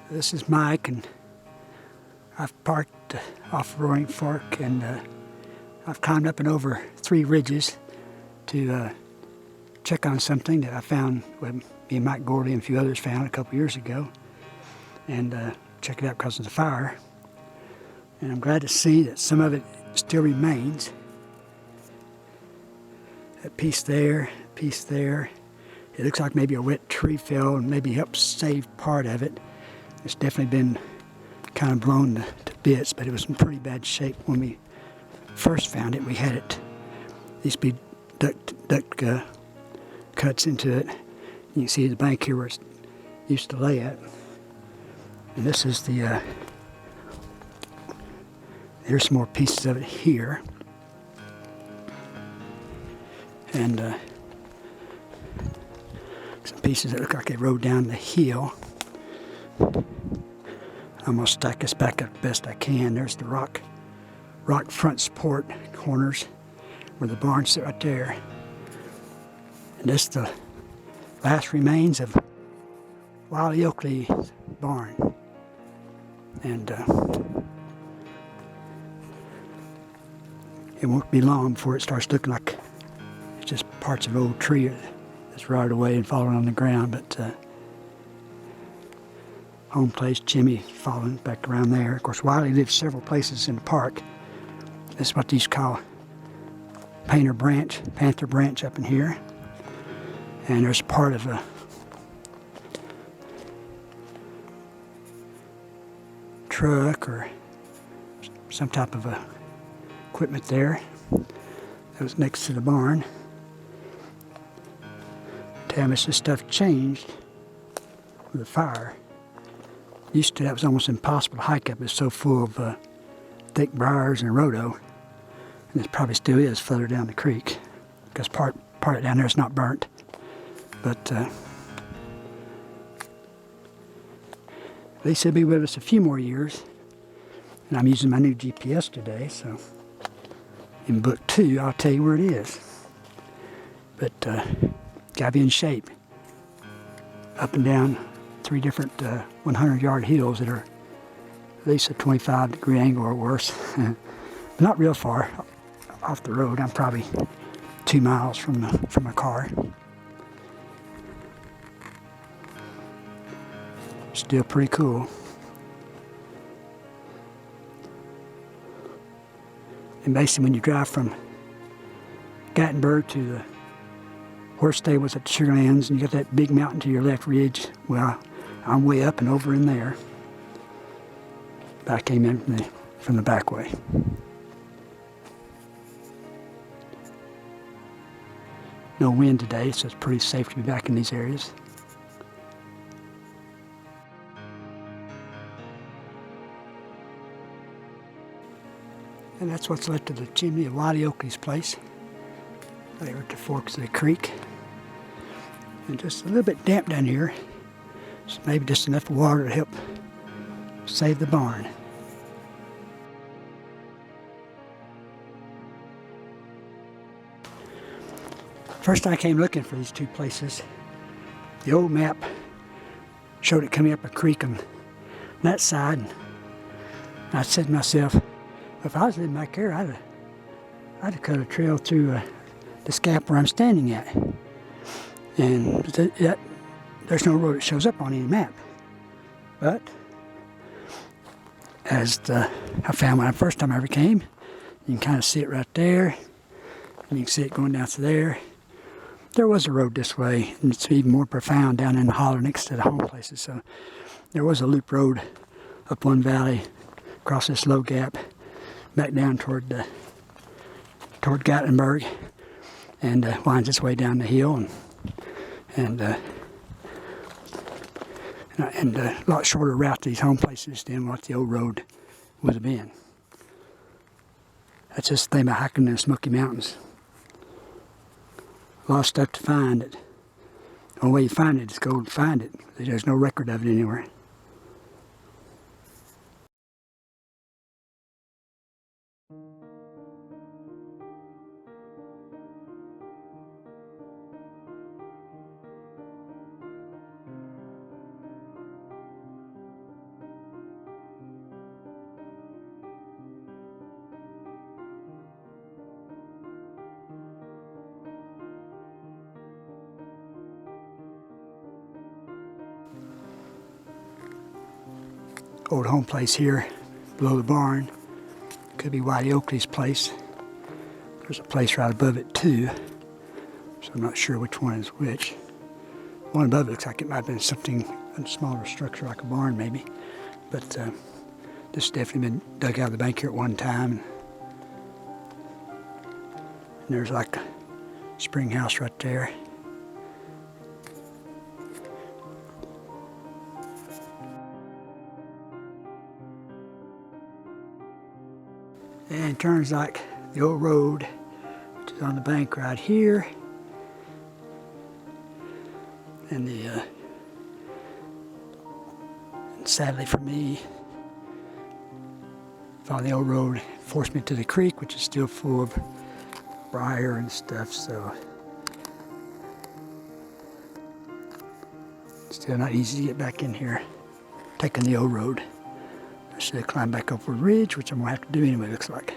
This is Mike, and I've parked off Roaring Fork, and I've climbed up and over 3 ridges to check on something that I found, well, me and Mike Gorley and a few others found a couple years ago, and check it out because of the fire. And I'm glad to see that some of it still remains. That piece there, piece there. It looks like maybe a wet tree fell and maybe helped save part of it. It's definitely been kind of blown to bits, but it was in pretty bad shape when we first found it. We had it, these be duct cuts into it. You can see the bank here where it used to lay at. And this is the, here's some more pieces of it here. And some pieces that look like they rode down the hill. I'm going to stack this back up the best I can. There's the rock front support corners where the barn sit right there. And this is the last remains of Wiley Oakley's barn. And it won't be long before it starts looking like it's just parts of an old tree that's rotted away and fallen on the ground. But home place, Jimmy, falling back around there. Of course, Wiley lives several places in the park. This is what these call Panther Branch up in here. And there's part of a truck or some type of equipment there that was next to the barn. Tell me this stuff changed with the fire. Used to, that was almost impossible to hike up. It's so full of thick briars and rhodo, and it probably still is further down the creek because part of it down there is not burnt. But at least it'll be with us a few more years. And I'm using my new GPS today, so in book 2 I'll tell you where it is. But gotta be in shape. Up and down 3 different 100-yard hills that are at least a 25-degree angle or worse. Not real far off the road. I'm probably 2 miles from my car. Still pretty cool. And basically when you drive from Gatlinburg to the horse stables at the Sugarlands, and you got that big mountain to your left ridge, well, I'm way up and over in there. But I came in from the back way. No wind today, so it's pretty safe to be back in these areas. And that's what's left of the chimney of Wiley Oakley's place. There at the forks of the creek. And just a little bit damp down here. So maybe just enough water to help save the barn. First I came looking for these 2 places. The old map showed it coming up a creek on that side. And I said to myself, if I was living back here, I'd have cut a trail through the scap where I'm standing at. And there's no road that shows up on any map. But as I found when the first time I ever came, you can kind of see it right there. And you can see it going down to there. There was a road this way, and it's even more profound down in the holler next to the home places. So there was a loop road up one valley, across this low gap, back down toward Gatlinburg, and winds its way down the hill, and a lot shorter route to these home places than what the old road would have been. That's just the thing about hiking in the Smoky Mountains. A lot of stuff to find. The only way you find it is go and find it. There's no record of it anywhere. old home place here below the barn. Could be Wiley Oakley's place. There's a place right above it too, so I'm not sure which one is which. One above it looks like it might have been something, a smaller structure like a barn maybe, but this has definitely been dug out of the bank here at one time. And there's like a spring house right there. And it turns like the old road, which is on the bank right here. And and sadly for me, following the old road forced me to the creek, which is still full of briar and stuff, so still not easy to get back in here, taking the old road. I should have climbed back up a ridge, which I'm gonna have to do anyway, looks like.